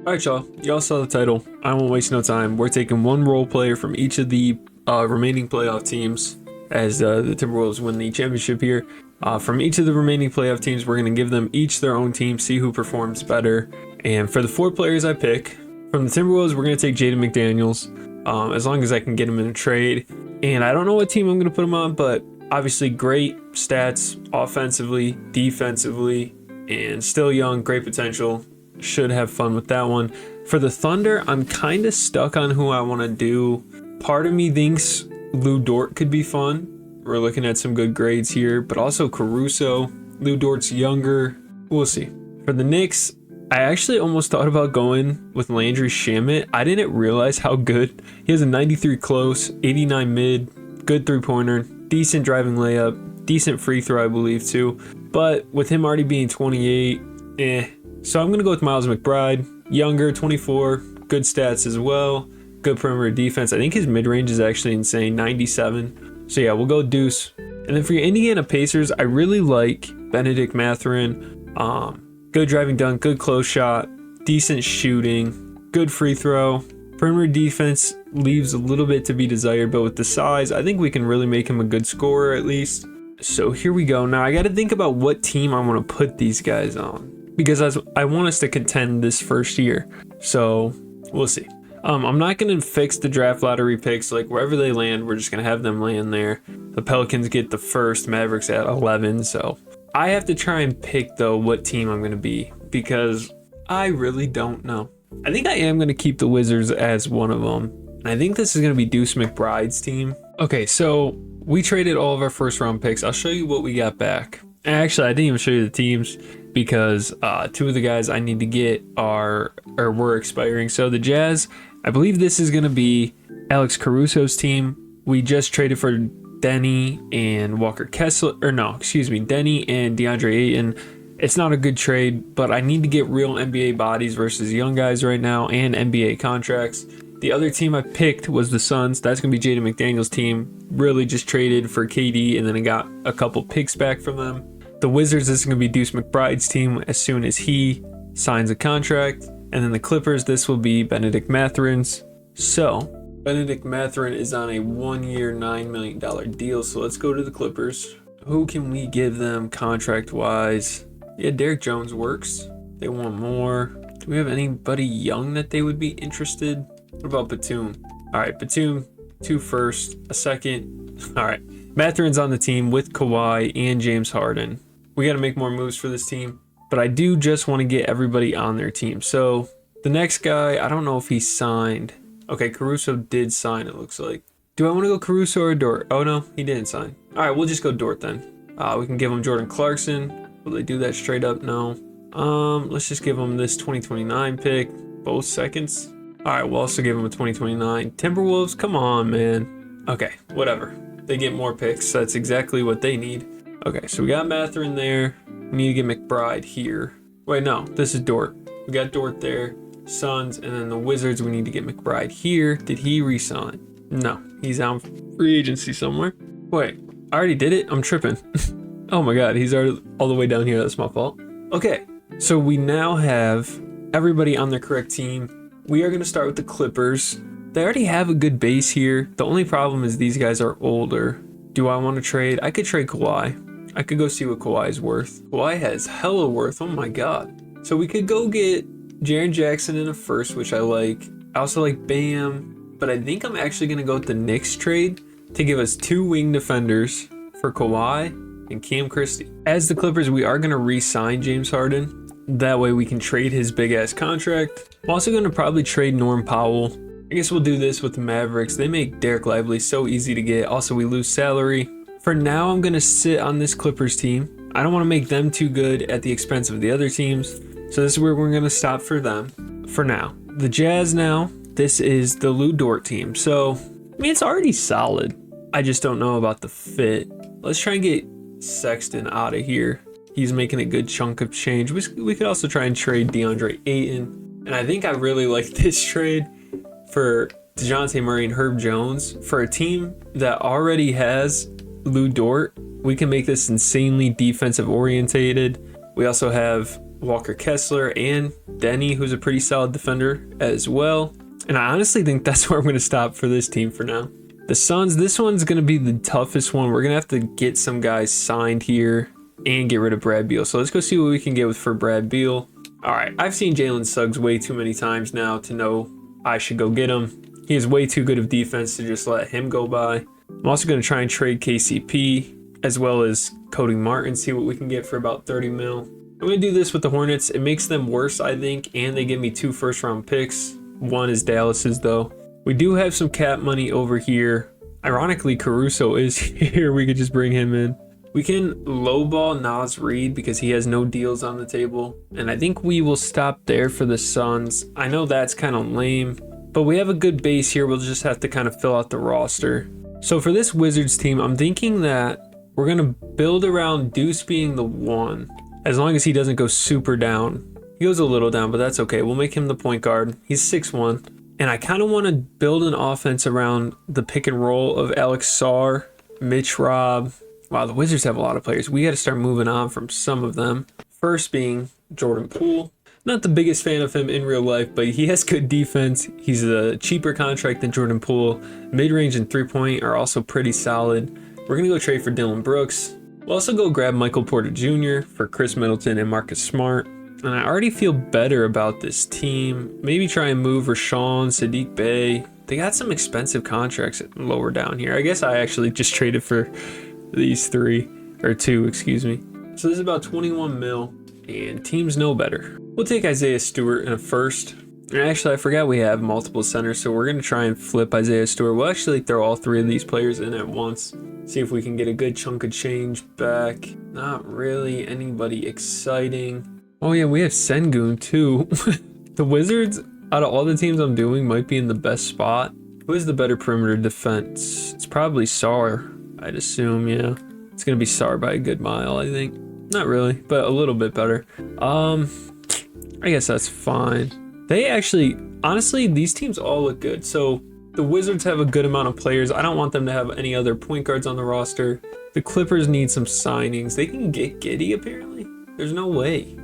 Alright, y'all saw the title. I won't waste no time. We're taking one role player from each of the remaining playoff teams as the Timberwolves win the championship here. From each of the remaining playoff teams, we're going to give them each their own team, see who performs better. And for the 4 players I pick, from the Timberwolves, we're going to take Jaden McDaniels, as long as I can get him in a trade. And I don't know what team I'm going to put him on, but obviously great stats offensively, defensively, and still young, great potential. Should have fun with that one. For the Thunder, I'm kind of stuck on who I want to do. Part of me thinks Lou Dort could be fun. We're looking at some good grades here, but also Caruso. Lou Dort's younger. We'll see. For the Knicks, I actually almost thought about going with Landry Shamet. I didn't realize how good. He has a 93 close, 89 mid, good three-pointer, decent driving layup, decent free throw, I believe, too. But with him already being 28, So I'm going to go with Miles McBride, younger, 24, good stats as well, good perimeter defense. I think his mid-range is actually insane, 97. So yeah, we'll go Deuce. And then for your Indiana Pacers, I really like Benedict Mathurin. Good driving dunk, good close shot, decent shooting, good free throw. Perimeter defense leaves a little bit to be desired, but with the size, I think we can really make him a good scorer at least. So here we go. Now I got to think about what team I want to put these guys on, because I want us to contend this first year. So we'll see. I'm not going to fix the draft lottery picks. Like wherever they land, we're just going to have them land there. The Pelicans get the first, Mavericks at 11. So I have to try and pick though what team I'm going to be, because I really don't know. I think I am going to keep the Wizards as one of them. And I think this is going to be Deuce McBride's team. Okay, so we traded all of our first round picks. I'll show you what we got back. Actually, I didn't even show you the teams, because 2 of the guys I need to get were expiring. So the Jazz, I believe this is going to be Alex Caruso's team. We just traded for Denny and Walker Kessler, Denny and DeAndre Ayton. It's not a good trade, but I need to get real NBA bodies versus young guys right now and NBA contracts. The other team I picked was the Suns. That's going to be Jaden McDaniels' team. Really just traded for KD, and then I got a couple picks back from them. The Wizards, this is going to be Deuce McBride's team as soon as he signs a contract. And then the Clippers, this will be Benedict Mathurin's. So Benedict Mathurin is on a 1-year, $9 million deal. So let's go to the Clippers. Who can we give them contract-wise? Yeah, Derrick Jones works. They want more. Do we have anybody young that they would be interested? What about Batum? All right, Batum, 2 firsts, a second. All right, Mathurin's on the team with Kawhi and James Harden. We got to make more moves for this team, but I do just want to get everybody on their team. So the next guy, I don't know if he signed. Okay, Caruso did sign, it looks like. Do I want to go Caruso or Dort? Oh no, he didn't sign. All right, we'll just go Dort then. We can give him Jordan Clarkson. Will they do that straight up? No. Let's just give him this 2029 pick, both seconds. All right, we'll also give him a 2029. Timberwolves, come on, man. Okay, whatever. They get more picks. That's exactly what they need. Okay, so we got Mathurin there. We need to get McBride here. Wait, no, this is Dort. We got Dort there. Suns, and then the Wizards, we need to get McBride here. Did he re-sign? No, he's out free agency somewhere. Wait, I already did it? I'm tripping. Oh my God, he's already all the way down here. That's my fault. Okay, so we now have everybody on the correct team. We are going to start with the Clippers. They already have a good base here. The only problem is these guys are older. Do I want to trade? I could trade Kawhi. I could go see what Kawhi is worth. Kawhi has hella worth. Oh my God. So we could go get Jaren Jackson in a first, which I like. I also like Bam. But I think I'm actually going to go with the Knicks trade to give us 2 wing defenders for Kawhi and Cam Christie. As the Clippers, we are going to re-sign James Harden. That way we can trade his big-ass contract. I'm also going to probably trade Norm Powell. I guess we'll do this with the Mavericks. They make Derek Lively so easy to get. Also, we lose salary. For now, I'm going to sit on this Clippers team. I don't want to make them too good at the expense of the other teams. So this is where we're going to stop for them for now. The Jazz now, this is the Lou Dort team. So, I mean, it's already solid. I just don't know about the fit. Let's try and get Sexton out of here. He's making a good chunk of change. We could also try and trade DeAndre Ayton. And I think I really like this trade for DeJounte Murray and Herb Jones. For a team that already has Lou Dort, we can make this insanely defensive orientated. We also have Walker Kessler and Denny, who's a pretty solid defender as well. And I honestly think that's where I'm going to stop for this team for now. The Suns, this one's going to be the toughest one. We're going to have to get some guys signed here and get rid of Brad Beal. So let's go see what we can get for Brad Beal. All right, I've seen Jalen Suggs way too many times now to know I should go get him. He is way too good of defense to just let him go by. I'm also going to try and trade KCP as well as Cody Martin, see what we can get for about 30 mil. I'm going to do this with the Hornets. It makes them worse, I think, and they give me 2 first-round picks. One is Dallas's, though. We do have some cap money over here. Ironically, Caruso is here. We could just bring him in. We can lowball Nas Reed because he has no deals on the table. And I think we will stop there for the Suns. I know that's kind of lame, but we have a good base here. We'll just have to kind of fill out the roster. So for this Wizards team, I'm thinking that we're going to build around Deuce being the 1. As long as he doesn't go super down. He goes a little down, but that's okay. We'll make him the point guard. He's 6'1". And I kind of want to build an offense around the pick and roll of Alex Sarr, Mitch Robb. Wow, the Wizards have a lot of players. We got to start moving on from some of them. First being Jordan Poole. Not the biggest fan of him in real life, but he has good defense. He's a cheaper contract than Jordan Poole. Mid-range and three-point are also pretty solid. We're going to go trade for Dylan Brooks. We'll also go grab Michael Porter Jr. for Chris Middleton and Marcus Smart. And I already feel better about this team. Maybe try and move Rashawn, Sadiq Bey. They got some expensive contracts lower down here. I guess I actually just traded for these 2, excuse me. So this is about 21 mil, and teams know better. We'll take Isaiah Stewart in a first. And actually, I forgot we have multiple centers, so we're going to try and flip Isaiah Stewart. We'll actually throw all 3 of these players in at once. See if we can get a good chunk of change back. Not really anybody exciting. Oh yeah, we have Sengun too. The Wizards, out of all the teams I'm doing, might be in the best spot. Who has the better perimeter defense? It's probably Sarr, I'd assume, yeah. It's going to be Sarr by a good mile, I think. Not really, but a little bit better. I guess that's fine. They actually, honestly, these teams all look good. So the Wizards have a good amount of players. I don't want them to have any other point guards on the roster. The Clippers need some signings. They can get Giddey, apparently. There's no way.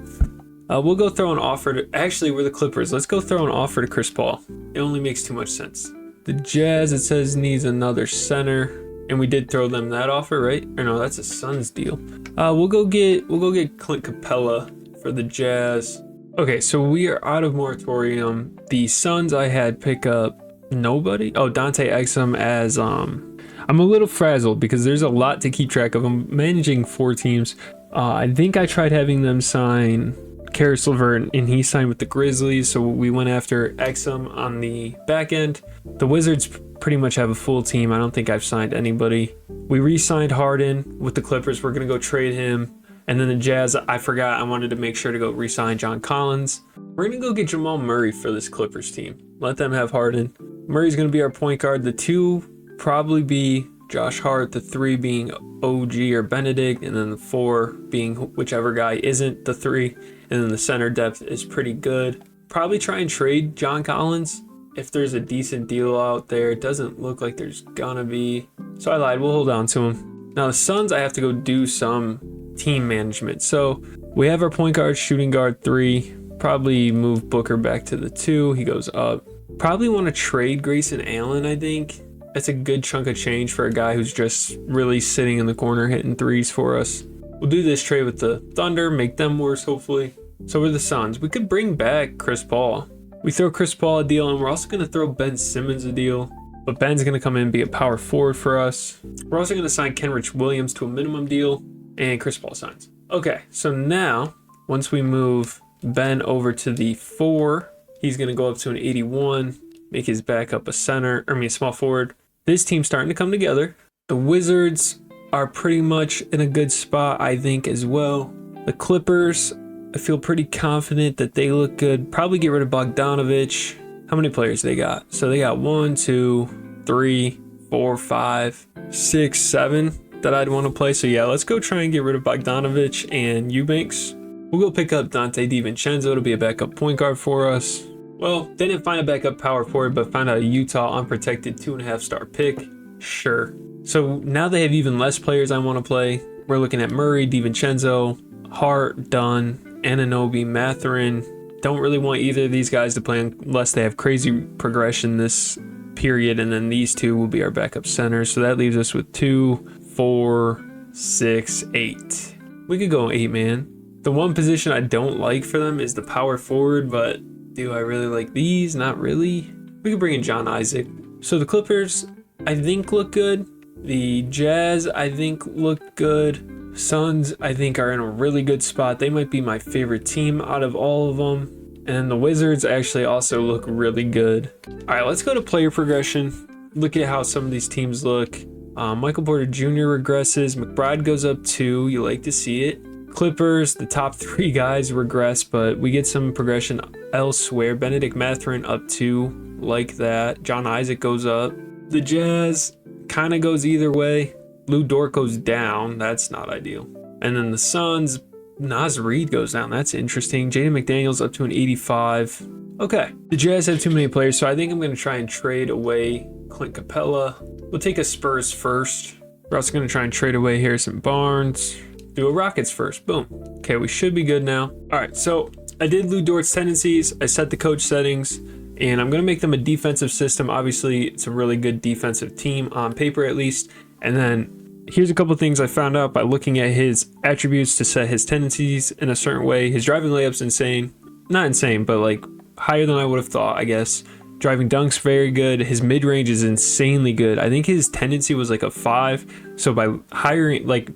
We'll go throw an offer to... Actually, we're the Clippers. Let's go throw an offer to Chris Paul. It only makes too much sense. The Jazz, it says, needs another center. And we did throw them that offer, right? Or no, that's a Suns deal. We'll go get Clint Capella for the Jazz. Okay, so we are out of moratorium. The Suns, I had pick up nobody. Oh, Dante Exum as I'm a little frazzled because there's a lot to keep track of. I'm managing 4 teams. I think I tried having them sign Karis LeVert, and he signed with the Grizzlies, so we went after Exum on the back end. The Wizards pretty much have a full team. I don't think I've signed anybody. We re-signed Harden with the Clippers. We're going to go trade him. And then the Jazz, I forgot, I wanted to make sure to go re-sign John Collins. We're going to go get Jamal Murray for this Clippers team. Let them have Harden. Murray's going to be our point guard. The 2 probably be Josh Hart, the 3 being OG or Benedict, and then the 4 being whichever guy isn't the 3. And then the center depth is pretty good. Probably try and trade John Collins if there's a decent deal out there. It doesn't look like there's gonna be. So I lied, we'll hold on to him. Now the Suns, I have to go do some team management. So we have our point guard, shooting guard 3. Probably move Booker back to the 2. He goes up. Probably want to trade Grayson Allen, I think. That's a good chunk of change for a guy who's just really sitting in the corner hitting 3s for us. We'll do this trade with the Thunder, make them worse, hopefully. So we're the Suns. We could bring back Chris Paul. We throw Chris Paul a deal, and we're also going to throw Ben Simmons a deal. But Ben's going to come in and be a power forward for us. We're also going to sign Kenrich Williams to a minimum deal, and Chris Paul signs. Okay, so now, once we move Ben over to the 4, he's going to go up to an 81, make his backup a small forward. This team's starting to come together. The Wizards are pretty much in a good spot, I think, as well. The Clippers, I feel pretty confident that they look good. Probably get rid of Bogdanovich. How many players they got? So they got 1, 2, 3, 4, 5, 6, 7 that I'd want to play. So yeah, let's go try and get rid of Bogdanovich and Eubanks. We'll go pick up Dante DiVincenzo to be a backup point guard for us. Well, they didn't find a backup power forward, but found a Utah unprotected 2.5-star pick. Sure. So now they have even less players I want to play. We're looking at Murray, DiVincenzo, Hart, Dunn, Anunoby, Mathurin. Don't really want either of these guys to play unless they have crazy progression this period, and then these two will be our backup centers. So that leaves us with 2, 4, 6, 8. We could go 8 man. The one position I don't like for them is the power forward, but do I really like these? Not really. We could bring in John Isaac. So the Clippers, I think, look good. The Jazz, I think, look good. Suns, I think, are in a really good spot. They might be my favorite team out of all of them. And then the Wizards actually also look really good. All right, let's go to player progression. Look at how some of these teams look. Michael Porter Jr. regresses. McBride goes up 2. You like to see it. Clippers, the top 3 guys regress, but we get some progression elsewhere. Benedict Mathurin up 2, like that. John Isaac goes up. The Jazz kind of goes either way. Lou Dort goes down. That's not ideal. And then the Suns, Naz Reid goes down. That's interesting. Jaden McDaniels up to an 85. Okay. The Jazz have too many players, so I think I'm going to try and trade away Clint Capella. We'll take a Spurs first. We're also going to try and trade away Harrison Barnes. Do a Rockets first. Boom. Okay, we should be good now. All right, so I did Lou Dort's tendencies. I set the coach settings, and I'm going to make them a defensive system. Obviously, it's a really good defensive team on paper, at least. And then here's a couple things I found out by looking at his attributes to set his tendencies in a certain way. His driving layup's insane. Not insane, but like higher than I would have thought, I guess. Driving dunk's very good. His mid-range is insanely good. I think his tendency was like a 5. So by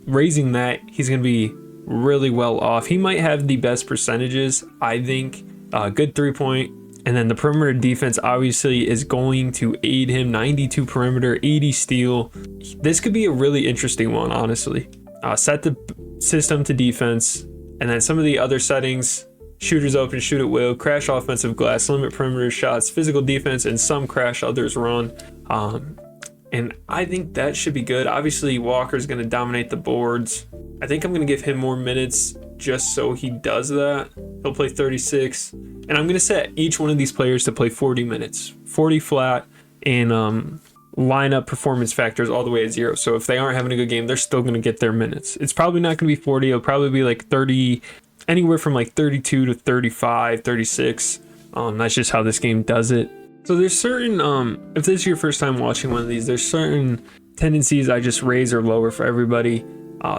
raising that, he's going to be really well off. He might have the best percentages, I think. Good 3-point. And then the perimeter defense obviously is going to aid him. 92 perimeter, 80 steal. This could be a really interesting one, honestly. Set the system to defense. And then some of the other settings: shooters open, shoot at will, crash offensive glass, limit perimeter shots, physical defense, and some crash, others run. And I think that should be good. Obviously, Walker's going to dominate the boards. I think I'm going to give him more minutes just so he does that. He'll play 36. And I'm going to set each one of these players to play 40 minutes. 40 flat, and line up performance factors all the way at 0. So if they aren't having a good game, they're still going to get their minutes. It's probably not going to be 40. It'll probably be like 30, anywhere from like 32 to 35, 36. That's just how this game does it. So there's certain, if this is your first time watching one of these, there's certain tendencies I just raise or lower for everybody.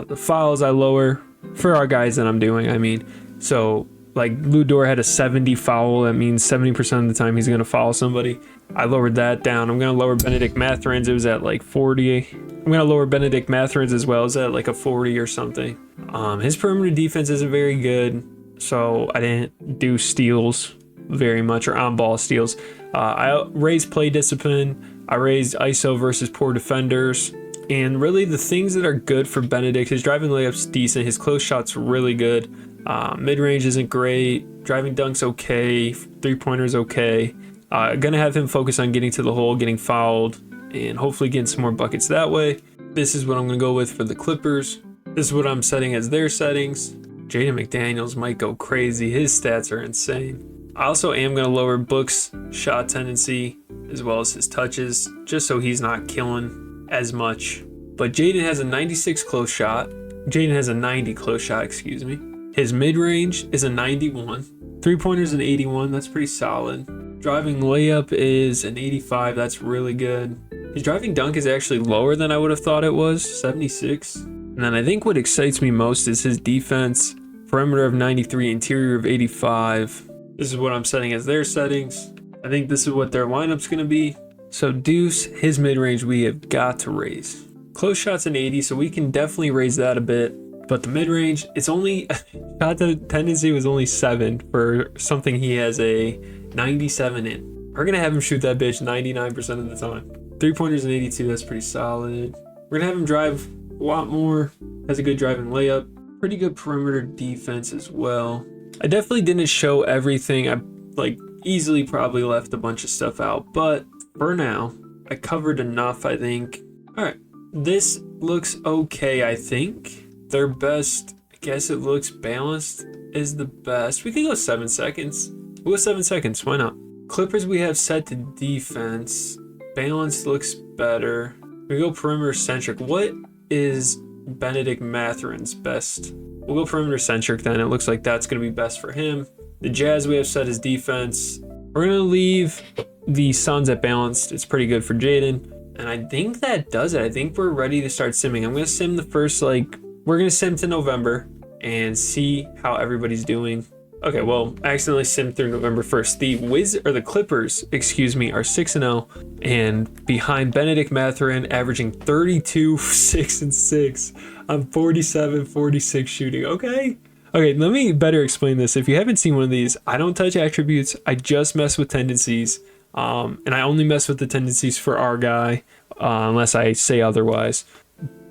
The fouls I lower for our guys that I'm doing, I mean. So like Lou Dort had a 70 foul. That means 70% of the time he's going to foul somebody. I lowered that down. I'm going to lower Benedict Mathurin's. It was at like 40. I'm going to lower Benedict Mathurin's as well. It's at like a 40 or something. His perimeter defense isn't very good, so I didn't do steals very much, or on-ball steals. I raised play discipline. I raised ISO versus poor defenders. And really the things that are good for Benedict, his driving layup's decent. His close shot's really good. Mid-range isn't great. Driving dunk's okay. Three-pointer's okay. Gonna have him focus on getting to the hole, getting fouled, and hopefully getting some more buckets that way. This is what I'm gonna go with for the Clippers. This is what I'm setting as their settings. Jaden McDaniels might go crazy. His stats are insane. I also am gonna lower Book's shot tendency as well as his touches, just so he's not killing as much. But Jaden has a 96 close shot. Jaden has a 90 close shot, excuse me. His mid-range is a 91. Three-pointer's an 81. That's pretty solid. Driving layup is an 85. That's really good. His driving dunk is actually lower than I would have thought it was, 76. And then I think what excites me most is his defense. Perimeter of 93, interior of 85. This is what I'm setting as their settings. I think this is what their lineup's going to be. So Deuce, his mid-range we have got to raise. Close shot's an 80, so we can definitely raise that a bit. But the mid-range, it's only, shot tendency was only 7 for something he has a 97 in. We're going to have him shoot that bitch 99% of the time. Three-pointers an 82, that's pretty solid. We're going to have him drive a lot more. Has a good driving layup. Pretty good perimeter defense as well. I definitely didn't show everything. I easily probably left a bunch of stuff out. But for now, I covered enough, I think. All right, this looks okay, I think. Their best, I guess it looks balanced, is the best. We can go 7 seconds. We'll go 7 seconds, why not? Clippers we have set to defense. Balance looks better. We go perimeter centric. What is Benedict Mathurin's best We'll go perimeter centric then. It looks like that's going to be best for him. The Jazz we have set as defense. We're going to leave the Suns at balanced. It's pretty good for Jaden. And I think that does it. I think we're ready to start simming. I'm going to sim the first, we're going to sim to November and see how everybody's doing. Okay, well, I accidentally simmed through November 1st. The Clippers, are 6-0 and behind Benedict Mathurin, averaging 32, 6 and 6 on 47-46 shooting. Okay, let me better explain this. If you haven't seen one of these, I don't touch attributes. I just mess with tendencies. And I only mess with the tendencies for our guy, unless I say otherwise.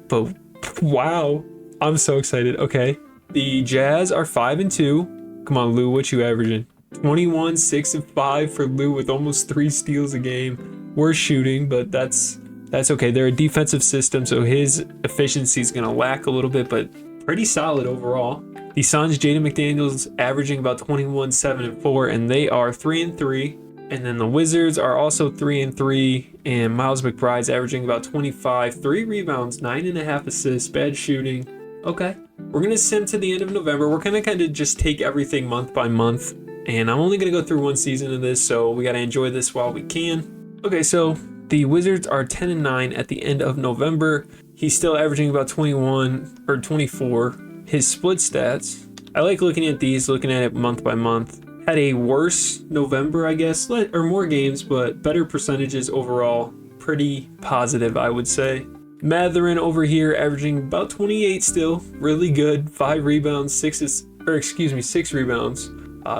But wow, I'm so excited. Okay, the Jazz are 5-2. Come on, Lou, what you averaging? 21, 6 and 5 for Lou with almost 3 steals a game. We're shooting, but that's okay. They're a defensive system, so his efficiency is gonna lack a little bit, but pretty solid overall. The Suns, Jaden McDaniels averaging about 21, 7 and 4, and they are 3-3. And then the Wizards are also 3-3, and Miles McBride's averaging about 25, 3 rebounds, 9.5 assists, bad shooting. Okay, we're gonna sim to the end of November. We're gonna kind of just take everything month by month, and I'm only gonna go through one season of this, so we gotta enjoy this while we can. Okay, so the Wizards are 10-9 at the end of November. He's still averaging about 21 or 24. His split stats, I like looking at these, looking at it month by month. Had a worse November, I guess, or more games, but better percentages overall. Pretty positive, I would say. Mathurin over here averaging about 28 still, really good. 5 rebounds, 6 rebounds,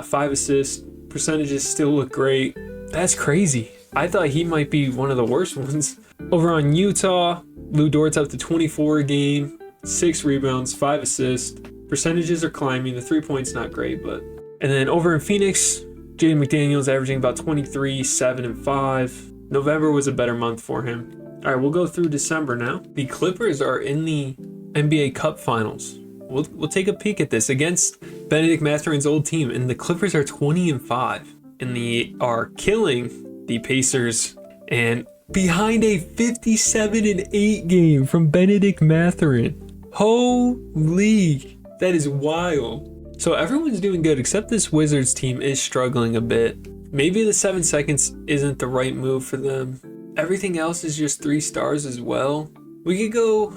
5 assists. Percentages still look great. That's crazy. I thought he might be one of the worst ones. Over on Utah, Lou Dort's up to 24 a game, 6 rebounds, 5 assists. Percentages are climbing. The 3-point's not great, but. And then over in Phoenix, Jaden McDaniels averaging about 23, 7 and 5. November was a better month for him. All right, we'll go through December now. The Clippers are in the NBA Cup Finals. We'll take a peek at this against Benedict Mathurin's old team, and the Clippers are 20-5, and they are killing the Pacers, and behind a 57-8 game from Benedict Mathurin. Holy, that is wild. So everyone's doing good except this Wizards team is struggling a bit. Maybe the 7 seconds isn't the right move for them. Everything else is just 3 stars as well. We could go,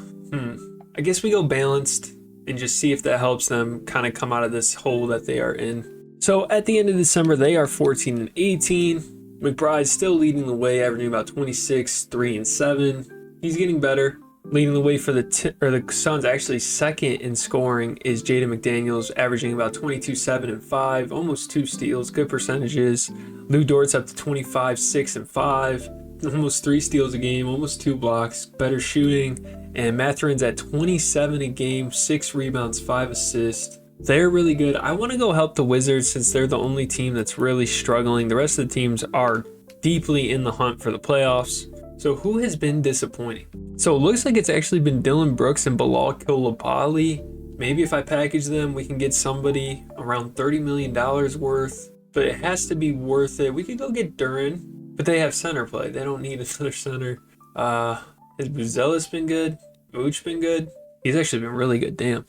I guess we go balanced and just see if that helps them kind of come out of this hole that they are in. So at the end of December, they are 14-18. McBride's still leading the way, averaging about 26, 3 and 7. He's getting better. Leading the way for the Suns, actually second in scoring, is Jaden McDaniels, averaging about 22, 7 and 5, almost 2 steals, good percentages. Lou Dort's up to 25, 6 and 5, almost 3 steals a game, almost 2 blocks, better shooting. And Mathurin's at 27 a game, 6 rebounds, 5 assists. They're really good. I want to go help the Wizards since they're the only team that's really struggling. The rest of the teams are deeply in the hunt for the playoffs. So who has been disappointing? So it looks like it's actually been Dylan Brooks and Bilal Coulibaly. Maybe if I package them, we can get somebody around $30 million worth. But it has to be worth it. We could go get Duran, but they have center play. They don't need another center. Has Buzelis been good? Vooch been good? He's actually been really good, damn.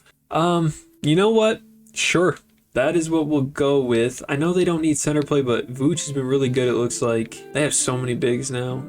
You know what? Sure. That is what we'll go with. I know they don't need center play, but Vooch has been really good, it looks like. They have so many bigs now.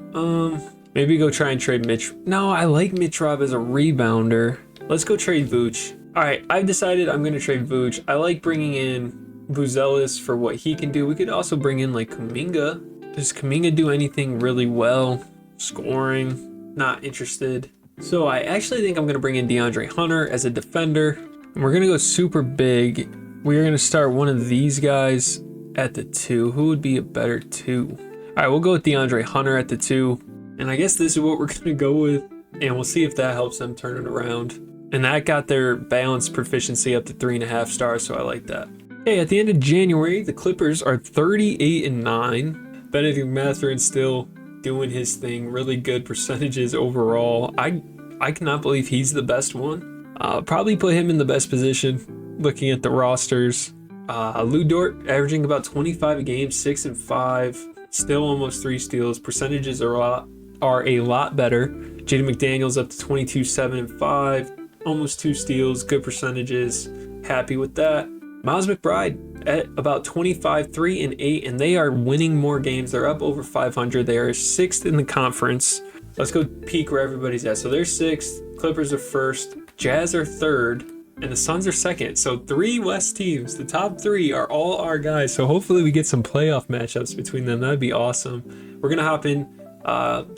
Maybe go try and trade Mitch. No, I like Mitrov as a rebounder. Let's go trade Vooch. All right, I've decided I'm going to trade Vooch. I like bringing in Buzelis for what he can do. We could also bring in like Kuminga. Does Kuminga do anything really well? Scoring, not interested. So I actually think I'm going to bring in DeAndre Hunter as a defender. And we're going to go super big. We are going to start one of these guys at the 2. Who would be a better 2? All right, we'll go with DeAndre Hunter at the 2. And I guess this is what we're going to go with. And we'll see if that helps them turn it around. And that got their balance proficiency up to 3.5 stars, so I like that. Okay, at the end of January, the Clippers are 38-9. Benedict Mathurin still doing his thing. Really good percentages overall. I cannot believe he's the best one. Probably put him in the best position. Looking at the rosters, Lou Dort averaging about 25 a game, 6 and 5, still almost 3 steals. Percentages are a lot better. Jaden McDaniels up to 22, 7 and 5, almost 2 steals, good percentages. Happy with that. Miles McBride at about 25, 3 and 8, and they are winning more games. They're up over 500. They are 6th in the conference. Let's go peek where everybody's at. So they're 6th, Clippers are 1st, Jazz are 3rd, and the Suns are 2nd. So 3 West teams. The top 3 are all our guys. So hopefully we get some playoff matchups between them. That'd be awesome. We're gonna hop in,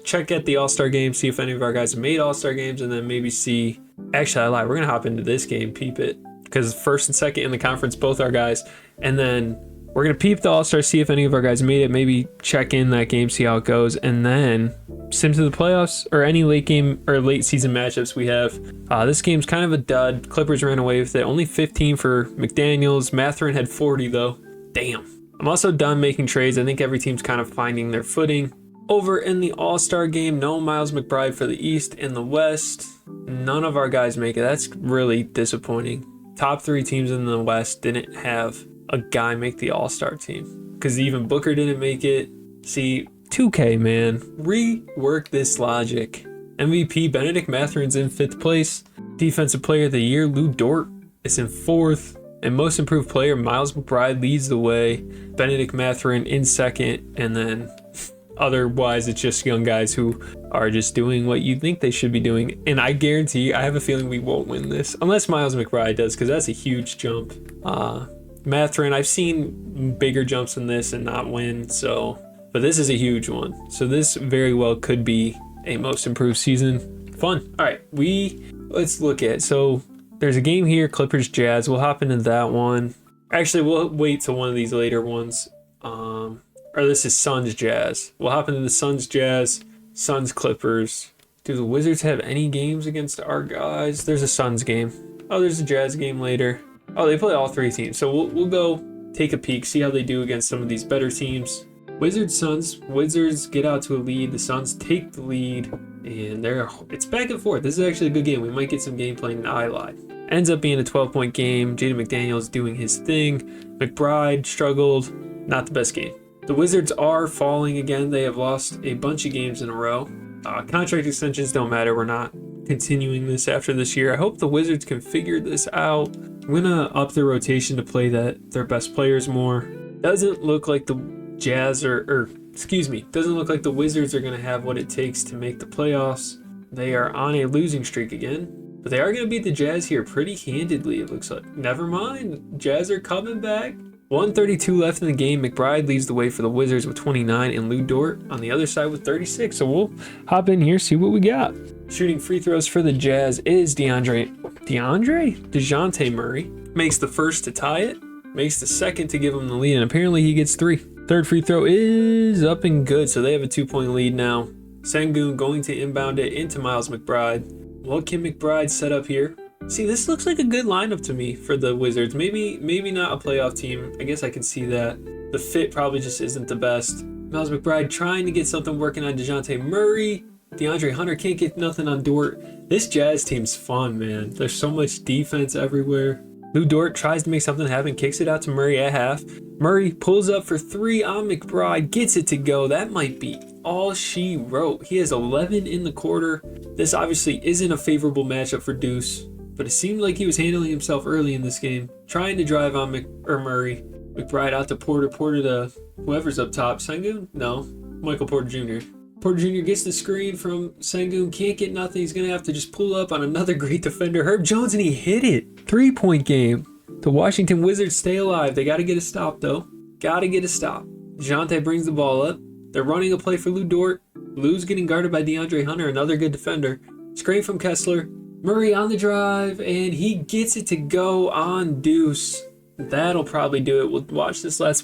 check at the All-Star game, see if any of our guys have made All-Star games, and then maybe see. Actually, I lied. We're gonna hop into this game, peep it, because 1st and 2nd in the conference, both our guys, and then we're gonna peep the All-Star, see if any of our guys made it, maybe check in that game, see how it goes, and then sim to the playoffs or any late game or late season matchups we have. This game's kind of a dud. Clippers ran away with it. Only 15 for McDaniels. Mathurin had 40 though. Damn. I'm also done making trades. I think every team's kind of finding their footing. Over in the All-Star game, no Miles McBride for the East. In the West, none of our guys make it. That's really disappointing. Top 3 teams in the West didn't have a guy make the All-Star team, because even Booker didn't make it. See, 2K, man, rework this logic. MVP Benedict Mathurin's in 5th place. Defensive Player of the Year Lou Dort is in 4th, and Most Improved Player Miles McBride leads the way. Benedict Mathurin in 2nd, and then otherwise it's just young guys who are just doing what you think they should be doing. And I guarantee, I have a feeling we won't win this unless Miles McBride does, because that's a huge jump. Mathurin, I've seen bigger jumps than this and not win, so, but this is a huge one. So this very well could be a Most Improved season. Fun. All right, let's look at, so there's a game here, Clippers Jazz. We'll hop into that one. Actually, we'll wait till one of these later ones. Or this is Suns Jazz. We'll hop into the Suns Jazz, Suns Clippers. Do the Wizards have any games against our guys? There's a Suns game. Oh, there's a Jazz game later. Oh, they play all 3 teams. So we'll go take a peek, see how they do against some of these better teams. Wizards, Suns. Wizards get out to a lead. The Suns take the lead, and it's back and forth. This is actually a good game. We might get some gameplay, and I lied. Ends up being a 12-point game. Jaden McDaniels doing his thing. McBride struggled. Not the best game. The Wizards are falling again. They have lost a bunch of games in a row. Contract extensions don't matter. We're not continuing this after this year. I hope the Wizards can figure this out. I'm gonna up their rotation to play their best players more. Doesn't look like the Jazz doesn't look like the Wizards are gonna have what it takes to make the playoffs. They are on a losing streak again, but they are gonna beat the Jazz here pretty handedly, it looks like. Never mind, Jazz are coming back. 132 left in the game. McBride leads the way for the Wizards with 29, and Lou Dort on the other side with 36. So we'll hop in here, see what we got. Shooting free throws for the Jazz is DeJounte Murray. Makes the first to tie it, makes the second to give him the lead, and apparently he gets 3. Third free throw is up and good, so they have a 2-point lead now. Sengun going to inbound it into Miles McBride. What can McBride set up here? See, this looks like a good lineup to me for the Wizards. Maybe not a playoff team. I guess I can see that. The fit probably just isn't the best. Miles McBride trying to get something working on DeJounte Murray. DeAndre Hunter can't get nothing on Dort. This Jazz team's fun, man. There's so much defense everywhere. Lou Dort tries to make something happen, kicks it out to Murray at half. Murray pulls up for 3 on McBride, gets it to go. That might be all she wrote. He has 11 in the quarter. This obviously isn't a favorable matchup for Deuce, but it seemed like he was handling himself early in this game, trying to drive on Murray. McBride out to Porter to whoever's up top. Sengun? No, Michael Porter Jr. Porter Jr. gets the screen from Sengun, can't get nothing. He's going to have to just pull up on another great defender, Herb Jones, and he hit it. 3-point game. The Washington Wizards stay alive. They got to get a stop, though. Got to get a stop. DeJounte brings the ball up. They're running a play for Lou Dort. Lou's getting guarded by DeAndre Hunter, another good defender. Screen from Kessler. Murray on the drive, and he gets it to go on Deuce. That'll probably do it. We'll watch this last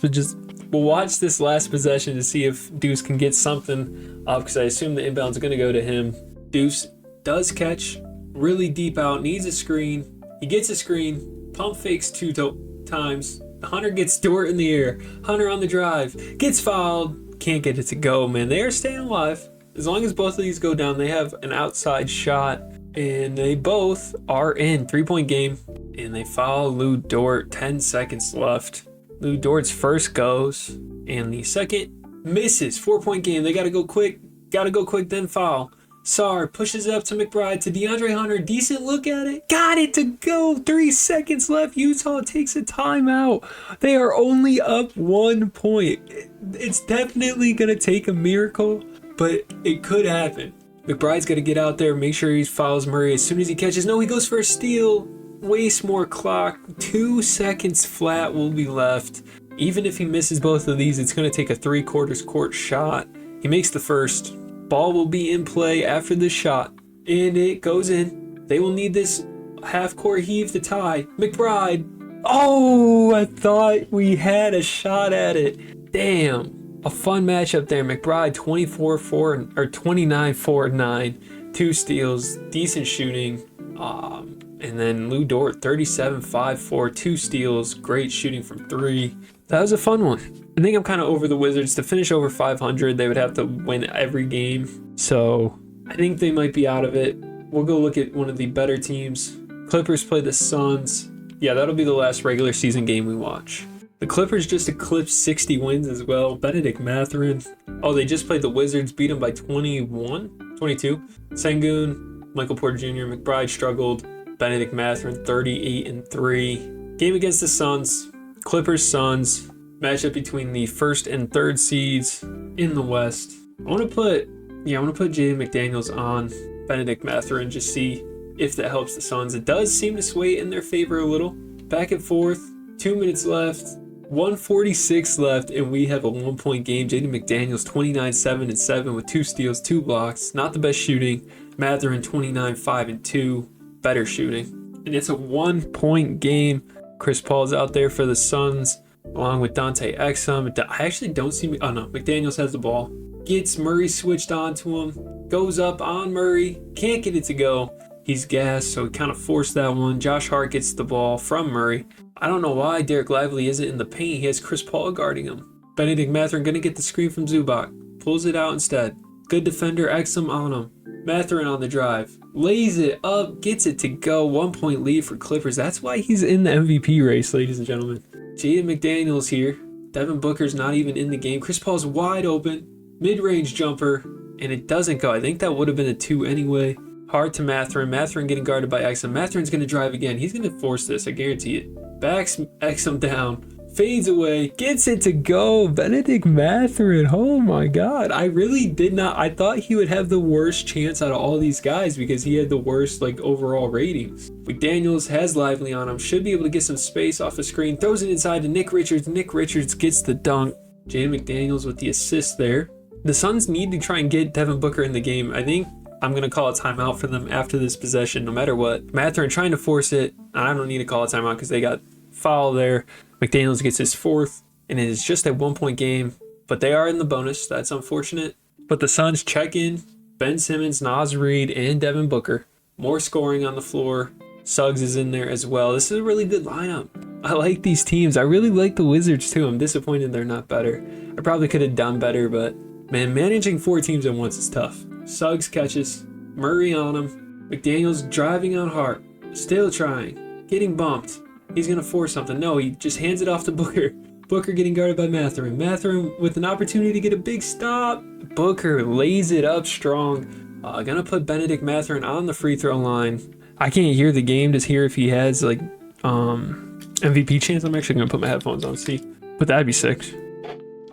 possession to see if Deuce can get something up, because I assume the inbound's going to go to him. Deuce does catch really deep out, needs a screen. He gets a screen, pump fakes 2 times. Hunter gets Dort in the air. Hunter on the drive, gets fouled, can't get it to go, man. They are staying alive. As long as both of these go down, they have an outside shot, and they both are in. 3-point game, and they foul Lou Dort. 10 seconds left. Lou Dort's first goes, and the second misses. 4-point game. They got to go quick, then foul. Sarr pushes it up to McBride to DeAndre Hunter. Decent look at it. Got it to go. 3 seconds left. Utah takes a timeout. They are only up 1 point. It's definitely going to take a miracle, but it could happen. McBride's got to get out there, make sure he fouls Murray as soon as he catches. No, he goes for a steal. Waste more clock. 2 seconds flat will be left. Even if he misses both of these, it's going to take a 3/4 court shot. He makes the first. Ball will be in play after this shot, and it goes in. They will need this half-court heave to tie. McBride. Oh, I thought we had a shot at it. Damn. A fun matchup there. McBride 29 4 9, 2 steals, decent shooting. And then Lou Dort 37 5 4, 2 steals, great shooting from 3. That was a fun one. I think I'm kind of over the Wizards. To finish over 500, they would have to win every game. So I think they might be out of it. We'll go look at one of the better teams. Clippers play the Suns. Yeah, that'll be the last regular season game we watch. The Clippers just eclipsed 60 wins as well. Benedict Mathurin. Oh, they just played the Wizards, beat them by 22. Sengun, Michael Porter Jr., McBride struggled. Benedict Mathurin 38-3. Game against the Suns. Clippers Suns. Matchup between the first and third seeds in the West. I want to put Jaden McDaniels on Benedict Mathurin, just see if that helps the Suns. It does seem to sway in their favor a little. Back and forth. 2 minutes left. 1:46 left, and we have a 1-point game. Jaden McDaniels 29 7-7 with 2 steals, 2 blocks. Not the best shooting. Mathurin 29 5-2. Better shooting. And it's a 1-point game. Chris Paul's out there for the Suns, along with Dante Exum. I actually don't see... Oh, no. McDaniels has the ball. Gets Murray switched onto him. Goes up on Murray. Can't get it to go. He's gassed, so he kind of forced that one. Josh Hart gets the ball from Murray. I don't know why Derek Lively isn't in the paint. He has Chris Paul guarding him. Benedict Mathurin going to get the screen from Zubac. Pulls it out instead. Good defender, Exum on him. Mathurin on the drive. Lays it up, gets it to go. 1-point lead for Clippers. That's why he's in the MVP race, ladies and gentlemen. Jaden McDaniels here. Devin Booker's not even in the game. Chris Paul's wide open. Mid-range jumper. And it doesn't go. I think that would have been a 2 anyway. Hard to Mathurin. Mathurin getting guarded by Exum. Mathurin's going to drive again. He's going to force this. I guarantee it. Backs Exum down. Fades away. Gets it to go. Benedict Mathurin. Oh my God. I really did not. I thought he would have the worst chance out of all these guys because he had the worst overall ratings. McDaniels has Lively on him. Should be able to get some space off the screen. Throws it inside to Nick Richards. Nick Richards gets the dunk. Jaden McDaniels with the assist there. The Suns need to try and get Devin Booker in the game. I think I'm going to call a timeout for them after this possession, no matter what. Mathurin trying to force it. I don't need to call a timeout because they got foul there. McDaniels gets his 4th, and it is just a 1-point game. But they are in the bonus. That's unfortunate. But the Suns check in. Ben Simmons, Naz Reid, and Devin Booker. More scoring on the floor. Suggs is in there as well. This is a really good lineup. I like these teams. I really like the Wizards too. I'm disappointed they're not better. I probably could have done better, but man, managing 4 teams at once is tough. Suggs catches. Murray on him. McDaniels driving on Hart. Still trying. Getting bumped. He's going to force something. No, he just hands it off to Booker. Booker getting guarded by Mathurin. Mathurin with an opportunity to get a big stop. Booker lays it up strong. Going to put Benedict Mathurin on the free throw line. I can't hear the game to hear if he has MVP chance. I'm actually going to put my headphones on, see. But that'd be sick.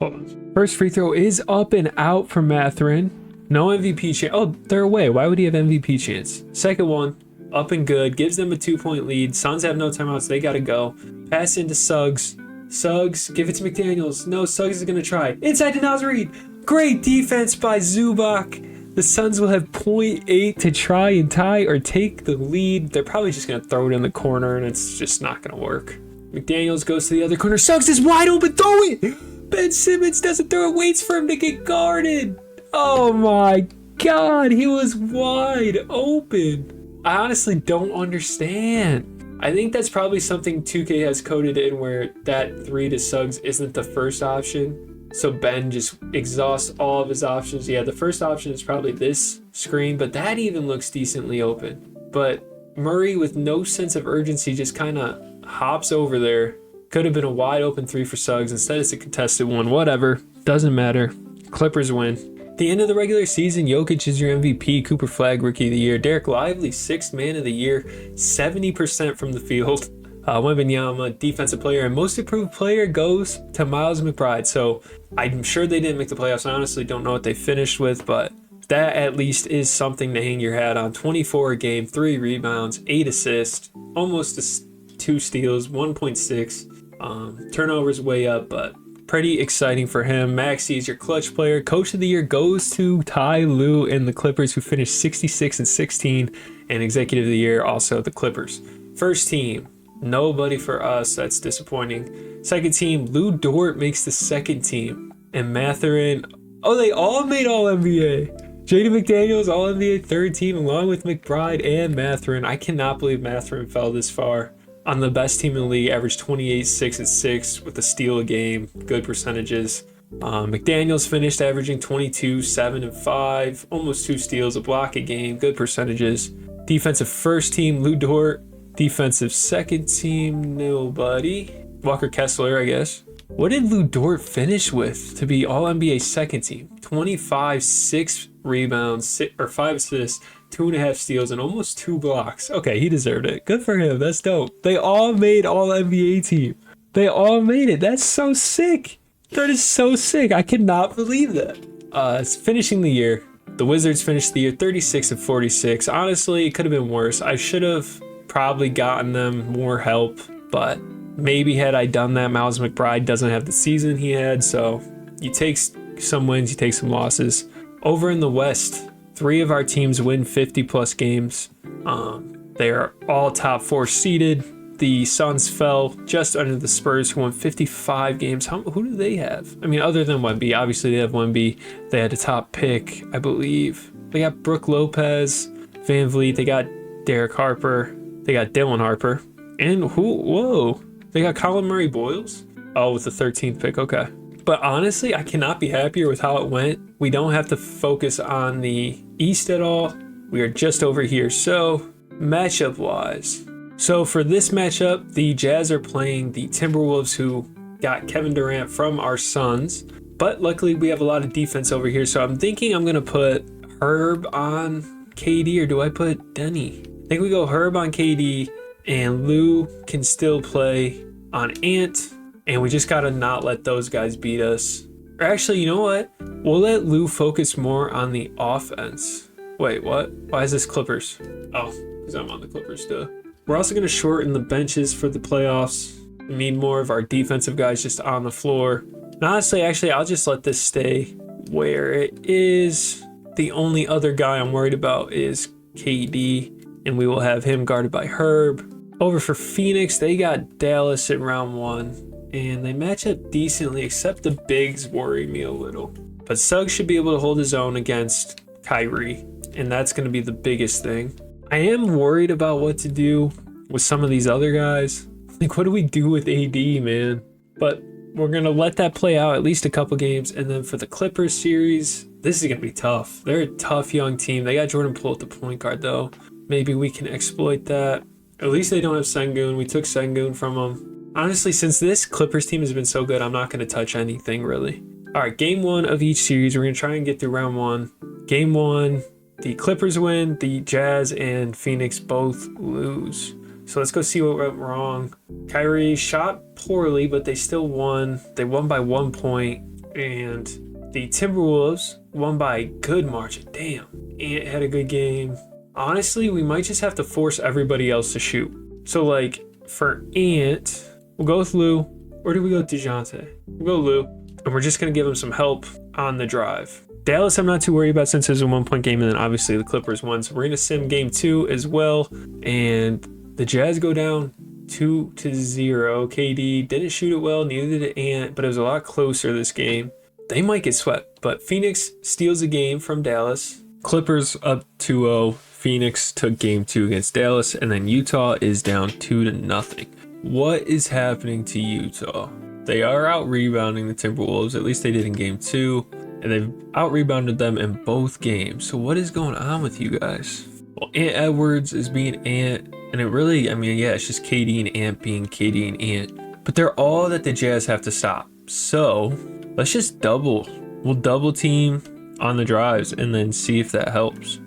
Hold on. First free throw is up and out for Mathurin. No MVP chance. Oh, they're away. Why would he have MVP chance? Second one. Up and good. Gives them a 2-point lead. Suns have no timeouts. They got to go. Pass into Suggs. Suggs. Give it to McDaniels. No, Suggs is going to try. Inside to Naz Reid. Great defense by Zubac. The Suns will have 0.8 to try and tie or take the lead. They're probably just going to throw it in the corner, and it's just not going to work. McDaniels goes to the other corner. Suggs is wide open. Throw it. Ben Simmons doesn't throw it. Waits for him to get guarded. Oh my God. He was wide open. I honestly don't understand. I think that's probably something 2K has coded in where that 3 to Suggs isn't the first option. So Ben just exhausts all of his options. Yeah, the first option is probably this screen, but that even looks decently open. But Murray with no sense of urgency just kind of hops over there. Could have been a wide open 3 for Suggs. Instead it's a contested one. Whatever. Doesn't matter. Clippers win. The end of the regular season, Jokic is your MVP, Cooper Flag Rookie of the Year, Derek Lively 6th Man of the Year, 70% from the field. Wembanyama, Defensive Player, and Most Improved Player goes to Miles McBride. So I'm sure they didn't make the playoffs. I honestly don't know what they finished with, but that at least is something to hang your hat on. 24 a game, 3 rebounds, 8 assists, almost 2 steals, 1.6. Turnovers way up, but pretty exciting for him. Maxey is your clutch player. Coach of the Year goes to Ty Lue and the Clippers, who finished 66 and 16, and Executive of the Year also the Clippers. First team, nobody for us. That's disappointing. Second team, Lou Dort makes the second team, and Mathurin. Oh, they all made All NBA. Jaden McDaniels, All NBA third team, along with McBride and Mathurin. I cannot believe Mathurin fell this far. On the best team in the league, averaged 28, 6 and 6 with a steal a game, good percentages. McDaniels finished averaging 22, 7 and 5, almost 2 steals, a block a game, good percentages. Defensive first team, Lou Dort. Defensive second team, nobody. Walker Kessler, I guess. What did Lou Dort finish with to be All NBA second team? 25, 6 rebounds, 5 assists, 2.5 steals, and almost 2 blocks. Okay, he deserved it. Good for him. That's dope. They all made All NBA team. They all made it. That's so sick. That is so sick. I cannot believe that. It's finishing the year. The Wizards finished the year 36 and 46. Honestly, it could have been worse. I should have probably gotten them more help, but maybe had I done that, Miles McBride doesn't have the season he had, so you take some wins, you take some losses. Over in the West, 3 of our teams win 50 plus games. They are all top 4 seeded. The Suns fell just under the Spurs, who won 55 games. Who do they have? I mean, other than Wemby, obviously they have Wemby. They had a top pick, I believe. They got Brooke Lopez, Van Vliet. They got Derek Harper. They got Dylan Harper. And whoa. They got Colin Murray Boyles. Oh, with the 13th pick. Okay. But honestly, I cannot be happier with how it went. We don't have to focus on the East at all. We are just over here. So, matchup wise. So for this matchup, the Jazz are playing the Timberwolves, who got Kevin Durant from our Suns. But luckily, we have a lot of defense over here. So I'm thinking I'm going to put Herb on KD, or do I put Denny? I think we go Herb on KD, and Lou can still play on Ant, and we just got to not let those guys beat us. Or actually, you know what? We'll let Lou focus more on the offense. Wait, what? Why is this Clippers? Oh, because I'm on the Clippers still. We're also going to shorten the benches for the playoffs. We need more of our defensive guys just on the floor. And honestly, actually, I'll just let this stay where it is. The only other guy I'm worried about is KD, and we will have him guarded by Herb. Over for Phoenix, they got Dallas in round 1, and they match up decently, except the bigs worry me a little. But Suggs should be able to hold his own against Kyrie, and that's going to be the biggest thing. I am worried about what to do with some of these other guys. Like, what do we do with AD, man? But we're going to let that play out at least a couple games, and then for the Clippers series, this is going to be tough. They're a tough young team. They got Jordan Poole at the point guard, though. Maybe we can exploit that. At least they don't have Sengun. We took Sengun from them. Honestly, since this Clippers team has been so good, I'm not going to touch anything, really. All right, game 1 of each series. We're going to try and get through round 1. Game 1, the Clippers win. The Jazz and Phoenix both lose. So let's go see what went wrong. Kyrie shot poorly, but they still won. They won by 1 point. And the Timberwolves won by a good margin. Damn. Ant had a good game. Honestly, we might just have to force everybody else to shoot. So, like, for Ant, we'll go with Lou. Or do we go with DeJounte? We'll go Lou. And we're just going to give him some help on the drive. Dallas, I'm not too worried about since it was a 1 point game. And then obviously the Clippers won. So we're going to sim game 2 as well. And the Jazz go down 2-0. KD didn't shoot it well. Neither did Ant. But it was a lot closer this game. They might get swept. But Phoenix steals a game from Dallas. Clippers up 2-0. Phoenix took game 2 against Dallas, and then Utah is down 2-0. What is happening to Utah? They are out rebounding the Timberwolves, at least they did in game 2, and they've out rebounded them in both games. So what is going on with you guys? Well, Ant Edwards is being Ant, and it really, I mean, yeah, it's just KD and Ant being KD and Ant, but they're all that the Jazz have to stop. So let's just double. We'll double team on the drives and then see if that helps.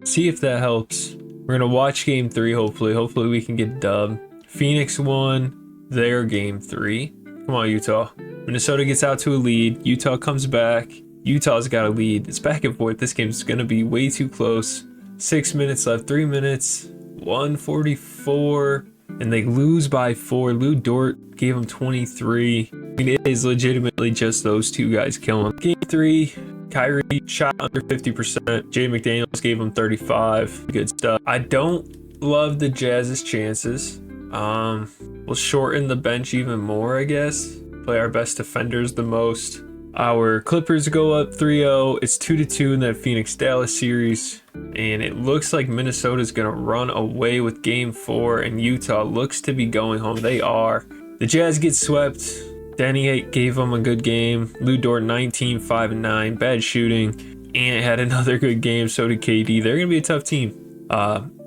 See if that helps. We're gonna watch game 3. Hopefully we can get dubbed. Phoenix won their game 3. Come on, Utah. Minnesota gets out to a lead. Utah comes back. Utah's got a lead. It's back and forth. This game's gonna be way too close. 6 minutes left. 3 minutes. 144. And they lose by 4. Lou Dort gave them 23. I mean, it is legitimately just those two guys killing. Game 3, Kyrie shot under 50%. Jay McDaniels gave him 35. Good stuff. I don't love the Jazz's chances. We'll shorten the bench even more, I guess. Play our best defenders the most. Our Clippers go up 3-0. It's 2-2 in that Phoenix-Dallas series. And it looks like Minnesota's going to run away with game 4. And Utah looks to be going home. They are. The Jazz get swept. Danny gave them a good game. Lou Dort 19, 5 and 9. Bad shooting. And it had another good game. So did KD. They're going to be a tough team.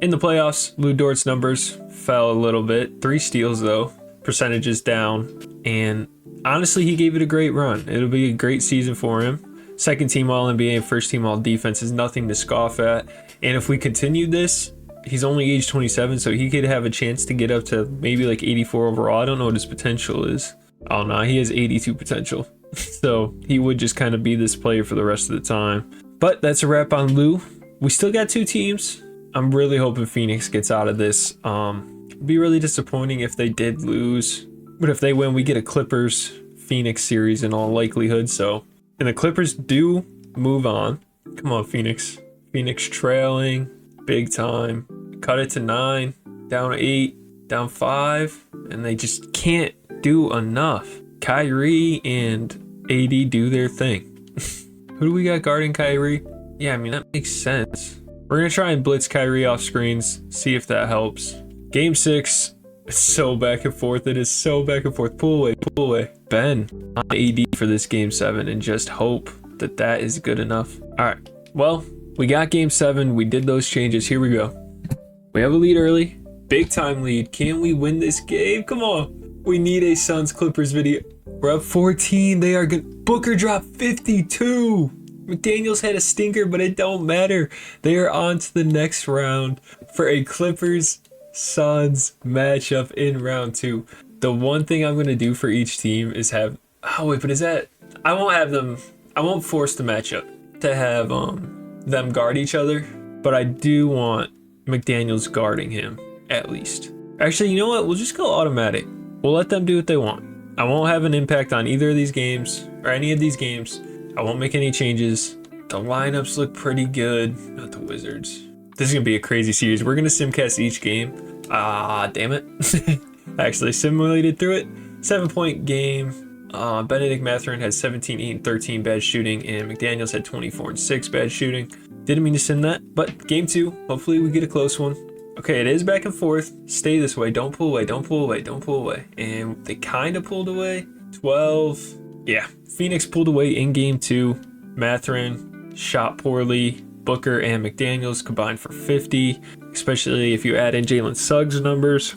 In the playoffs, Lou Dort's numbers fell a little bit. 3 steals though. Percentages down. And honestly, he gave it a great run. It'll be a great season for him. Second team All-NBA, first team All-Defense is nothing to scoff at. And if we continue this, he's only age 27, so he could have a chance to get up to maybe like 84 overall. I don't know what his potential is. Oh no, he has 82 potential. So he would just kind of be this player for the rest of the time. But that's a wrap on Lou. We still got 2 teams. I'm really hoping Phoenix gets out of this. It'd be really disappointing if they did lose. But if they win, we get a Clippers Phoenix series in all likelihood. So, and the Clippers do move on. Come on, Phoenix. Phoenix trailing big time. Cut it to 9, down 8, down 5, and they just can't do enough. Kyrie and AD do their thing. Who do we got guarding Kyrie? Yeah, I mean, that makes sense. We're going to try and blitz Kyrie off screens, see if that helps. Game 6, it's so back and forth. It is so back and forth. Pull away. Ben on AD for this game 7 and just hope that that is good enough. All right, well, we got game 7. We did those changes. Here we go. We have a lead early. Big time lead. Can we win this game? Come on. We need a Suns Clippers video. We're up 14. They are good. Booker dropped 52. McDaniels had a stinker, but it don't matter. They are on to the next round for a Clippers Suns matchup in round 2. The one thing I'm going to do for each team is have, oh wait, but is that, I won't force the matchup to have them guard each other, but I do want McDaniels guarding him at least. Actually, you know what? We'll just go automatic. We'll let them do what they want. I won't have an impact on either of these games or any of these games. I won't make any changes. The lineups look pretty good. Not the Wizards. This is going to be a crazy series. We're going to simcast each game. Damn it. I actually simulated through it. 7-point game. Benedict Mathurin had 17, 8, and 13 bad shooting, and McDaniels had 24 and 6 bad shooting. Didn't mean to send that, but game 2, hopefully we get a close one. Okay, it is back and forth. Stay this way. Don't pull away. Don't pull away. Don't pull away. And they kind of pulled away. 12. Yeah, Phoenix pulled away in game 2. Mathurin shot poorly. Booker and McDaniels combined for 50, especially if you add in Jalen Suggs' numbers.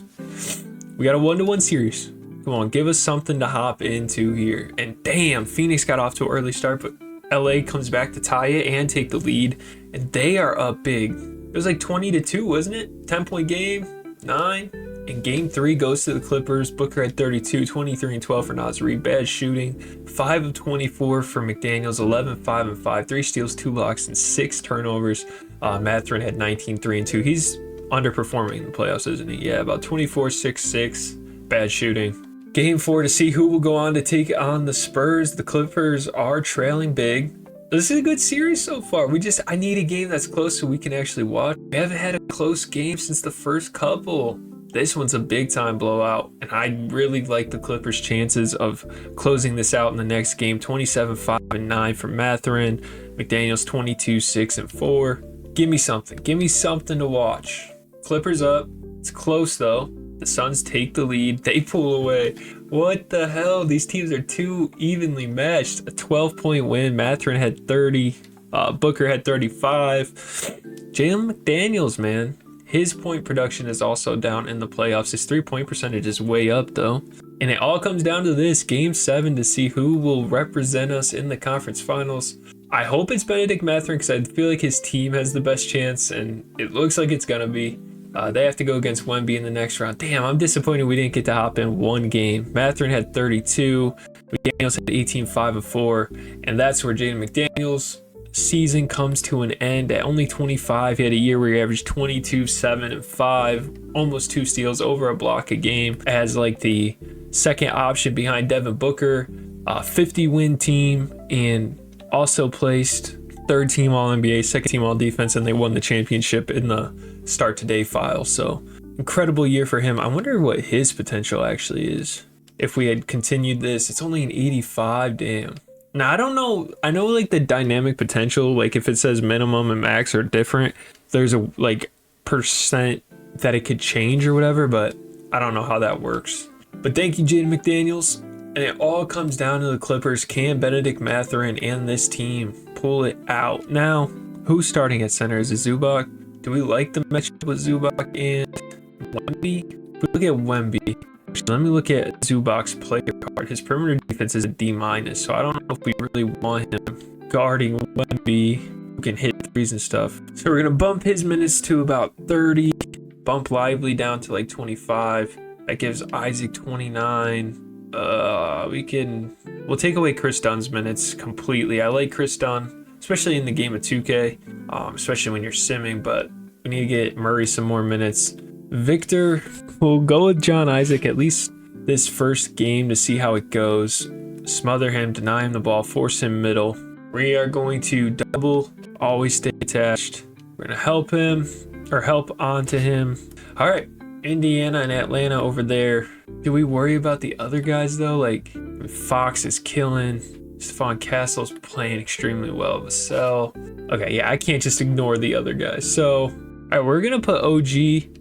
We got a 1-1 series. Come on, give us something to hop into here. And damn, Phoenix got off to an early start, but LA comes back to tie it and take the lead. And they are up big. It was like 20-2, wasn't it? 10-point game, 9. And game 3 goes to the Clippers. Booker had 32, 23 and 12 for Naz Reid. Bad shooting. 5 of 24 for McDaniels. 11, 5 and 5. 3 steals, 2 blocks, and 6 turnovers. Mathurin had 19, 3 and 2. He's underperforming in the playoffs, isn't he? Yeah, about 24, 6, 6. Bad shooting. Game 4 to see who will go on to take on the Spurs. The Clippers are trailing big. This is a good series so far. I need a game that's close so we can actually watch. We haven't had a close game since the first couple. This one's a big time blowout, and I really like the Clippers' chances of closing this out in the next game. 27, 5 and 9 for Mathurin. McDaniels 22, 6 and 4. Give me something. Give me something to watch. Clippers up. It's close though. The Suns take the lead. They pull away. What the hell? These teams are too evenly matched. A 12-point win. Mathurin had 30. Booker had 35. Jalen McDaniels, man. His point production is also down in the playoffs. His 3-point percentage is way up though. And it all comes down to this game 7 to see who will represent us in the conference finals. I hope it's Benedict Mathurin because I feel like his team has the best chance, and it looks like it's going to be. They have to go against Wemby in the next round. Damn, I'm disappointed we didn't get to hop in one game. Mathurin had 32. McDaniels had 18, 5 of 4. And that's where Jaden McDaniels' season comes to an end at only 25. He had a year where he averaged 22, 7, and 5. Almost 2 steals, over a block a game. As like the second option behind Devin Booker. 50-win team, and also placed third team All-NBA, second team All-Defense, and they won the championship in the Start Today file. So incredible year for him. I wonder what his potential actually is. If we had continued this, it's only an 85. Damn. Now I don't know. I know like the dynamic potential, like if it says minimum and max are different, there's a like percent that it could change or whatever, but I don't know how that works. But thank you, Jaden McDaniels. And it all comes down to the Clippers. Can Benedict Mathurin and this team pull it out? Now, who's starting at center? Is it Zubac? Do we like the matchup with Zubac and Wemby? If we look at Wemby, let me look at Zubac's player card. His perimeter defense is a D-, so I don't know if we really want him guarding Wemby, who can hit threes and stuff. So we're going to bump his minutes to about 30, bump Lively down to like 25. That gives Isaac 29. We'll take away Chris Dunn's minutes completely. I like Chris Dunn, especially in the game of 2K, especially when you're simming, but we need to get Murray some more minutes. Victor, we'll go with John Isaac at least this first game to see how it goes. Smother him, deny him the ball, force him middle. We are going to double, always stay attached. We're going to help him, or help onto him. All right, Indiana and Atlanta over there. Do we worry about the other guys though? Like Fox is killing. Stephon Castle's playing extremely well. Vassell. Okay, yeah, I can't just ignore the other guys. So, all right, we're gonna put OG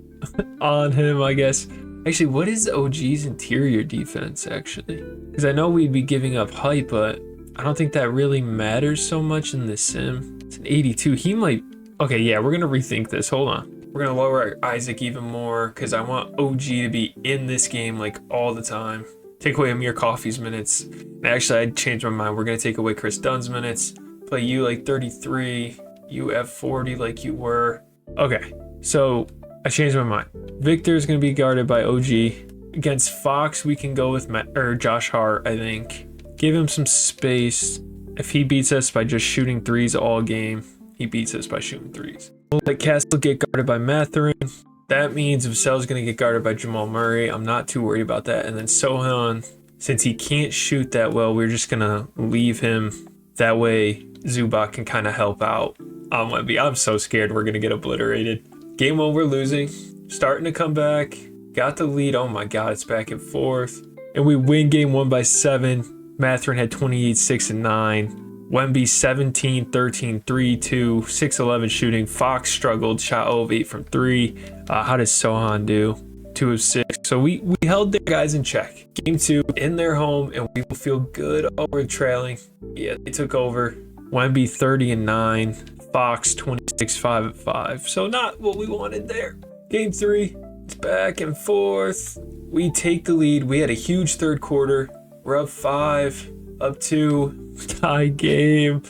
on him, I guess. Actually, what is OG's interior defense actually? Because I know we'd be giving up height, but I don't think that really matters so much in this sim. It's an 82. He might. Okay, yeah, we're gonna rethink this. Hold on. We're going to lower Isaac even more because I want OG to be in this game like all the time. Take away Amir Coffey's minutes. Actually, I changed my mind. We're going to take away Chris Dunn's minutes. Play you like 33. You have 40 like you were. Okay, so I changed my mind. Victor's going to be guarded by OG. Against Fox, we can go with Josh Hart, I think. Give him some space. If he beats us by just shooting threes all game, he beats us by shooting threes. We'll let Castle get guarded by Mathurin. That means Vassell's going to get guarded by Jamal Murray. I'm not too worried about that. And then Sohan, since he can't shoot that well, we're just going to leave him. That way, Zubac can kind of help out on Wemby. I'm so scared we're going to get obliterated. Game 1, we're losing. Starting to come back. Got the lead. Oh my God, it's back and forth. And we win game 1 by 7. Mathurin had 28, 6, and 9. Wemby 17, 13, 3, 2, 6, 11 shooting. Fox struggled, shot 0 of 8 from 3. How does Sohan do? 2 of 6. So we held their guys in check. Game 2 in their home, and we will feel good. Oh, we're trailing. Yeah, they took over. Wemby 30 and 9. Fox 26, 5 and 5. So not what we wanted there. Game 3, it's back and forth. We take the lead. We had a huge third quarter. We're up 5, up 2. Tie game,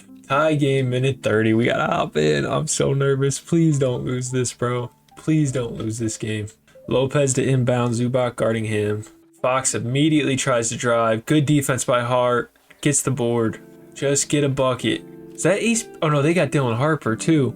minute 30. We gotta hop in. I'm so nervous. Please don't lose this, bro. Please don't lose this game. Lopez to inbound, Zubac guarding him. Fox immediately tries to drive. Good defense by Hart. Gets the board. Just get a bucket. Is that Ace? Oh no, they got Dylan Harper too.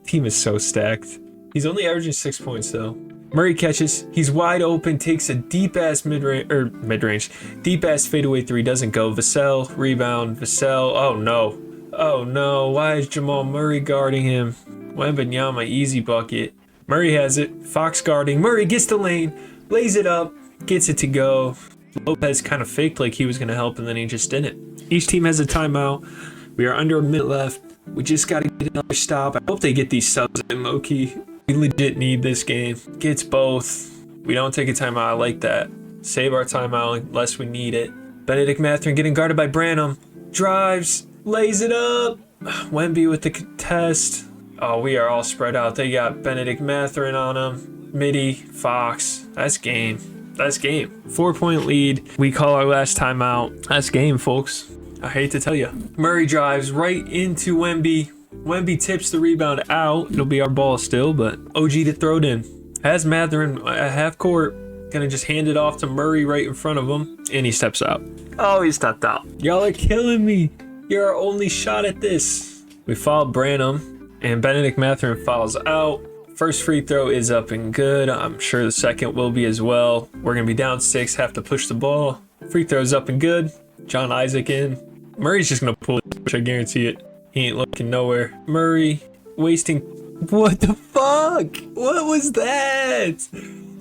Team is so stacked. He's only averaging 6 points though. Murray catches. He's wide open. Takes a deep-ass mid-range. Deep-ass fadeaway 3. Doesn't go. Vassell. Rebound. Vassell. Oh, no. Oh, no. Why is Jamal Murray guarding him? Wembanyama. Easy bucket. Murray has it. Fox guarding. Murray gets the lane. Lays it up. Gets it to go. Lopez kind of faked like he was going to help, and then he just didn't. Each team has a timeout. We are under a minute left. We just got to get another stop. I hope they get these subs in low-key. We legit need this game. Gets both. We don't take a timeout. I like that. Save our timeout unless we need it. Benedict Mathurin getting guarded by Branham. Drives. Lays it up. Wemby with the contest. Oh, we are all spread out. They got Benedict Mathurin on him. Midi. Fox. That's game. That's game. 4-point lead. We call our last timeout. That's game, folks. I hate to tell you. Murray drives right into Wemby. Wemby tips the rebound out. It'll be our ball still, but OG to throw it in. Has Mathurin at half court. Gonna just hand it off to Murray right in front of him, and he steps out. Oh, he stepped out. Y'all are killing me. You're our only shot at this. We fouled Branham, and Benedict Mathurin fouls out. First free throw is up and good. I'm sure the second will be as well. We're gonna be down 6, have to push the ball. Free throw's up and good. John Isaac in. Murray's just gonna pull it, which I guarantee it. He ain't looking nowhere. Murray wasting. What the fuck? What was that?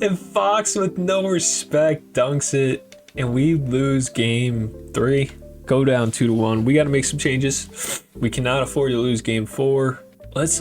And Fox with no respect dunks it, and we lose game 3. Go down 2-1. We got to make some changes. We cannot afford to lose game 4. Let's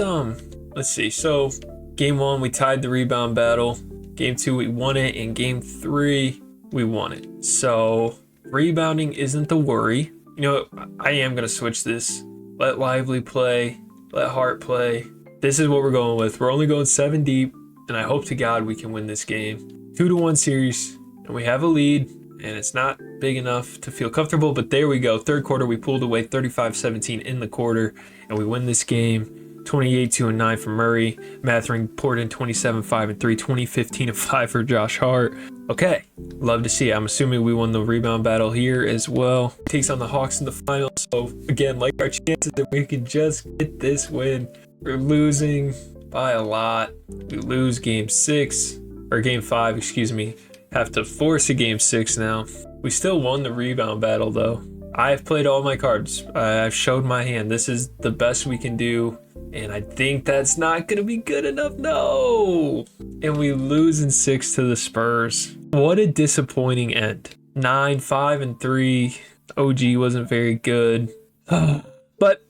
see. So game 1 we tied the rebound battle. Game 2 we won it, and game 3 we won it. So rebounding isn't the worry. You know, I am gonna switch this. Let Lively play. Let Hart play. This is what we're going with. We're only going 7 deep, and I hope to God we can win this game. 2-1 series, and we have a lead, and it's not big enough to feel comfortable, but there we go. Third quarter, we pulled away 35-17 in the quarter, and we win this game. 28-2-9 for Murray. Mathurin poured in 27-5-3, 20-15-5 for Josh Hart. Okay, love to see it. I'm assuming we won the rebound battle here as well. Takes on the Hawks in the final, so again, like our chances that we can just get this win. We're losing by a lot. We lose game 6, or game 5, excuse me. Have to force a game 6 now. We still won the rebound battle though. I've played all my cards. I've showed my hand. This is the best we can do. And I think that's not going to be good enough. No. And we lose in 6 to the Spurs. What a disappointing end. 9-5-3. OG wasn't very good. But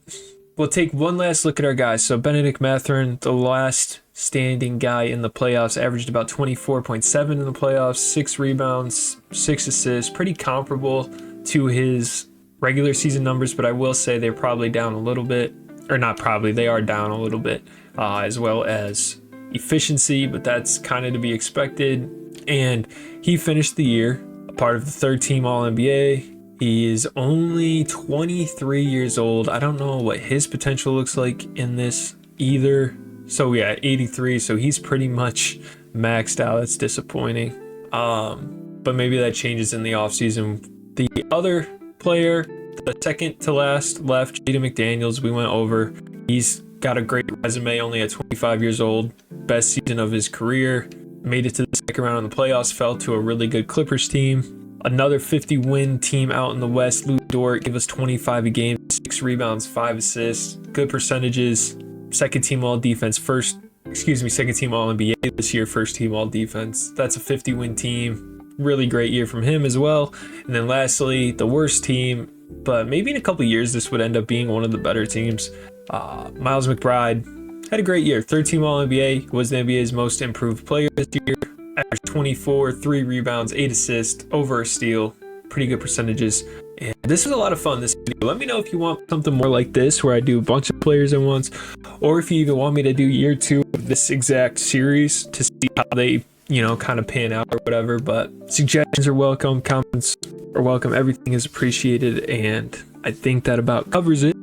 we'll take one last look at our guys. So Benedict Mathurin, the last standing guy in the playoffs, averaged about 24.7 in the playoffs, 6 rebounds, 6 assists, pretty comparable to his regular season numbers, but I will say they're probably down a little bit, or not probably, they are down a little bit, as well as efficiency, but that's kind of to be expected. And he finished the year a part of the 3rd team All-NBA. He is only 23 years old. I don't know what his potential looks like in this either. So yeah, 83, so he's pretty much maxed out. That's disappointing. But maybe that changes in the offseason. The other player, the second to last left, Jaden McDaniels, we went over. He's got a great resume, only at 25 years old. Best season of his career. Made it to the second round in the playoffs, fell to a really good Clippers team. Another 50-win team out in the West, Lou Dort, gave us 25 a game, 6 rebounds, 5 assists, good percentages. Second team all defense, second team all NBA this year, first team all defense. That's a 50-win team. Really great year from him as well. And then lastly, the worst team, but maybe in a couple years this would end up being one of the better teams. Miles McBride had a great year. 3rd team All-NBA, was the NBA's most improved player this year. Averaged 24, 3 rebounds, 8 assists, over a steal. Pretty good percentages. And this was a lot of fun, this video. Let me know if you want something more like this, where I do a bunch of players at once, or if you even want me to do year 2 of this exact series to see how they, kind of pan out or whatever. But suggestions are welcome, comments are welcome, everything is appreciated, and I think that about covers it.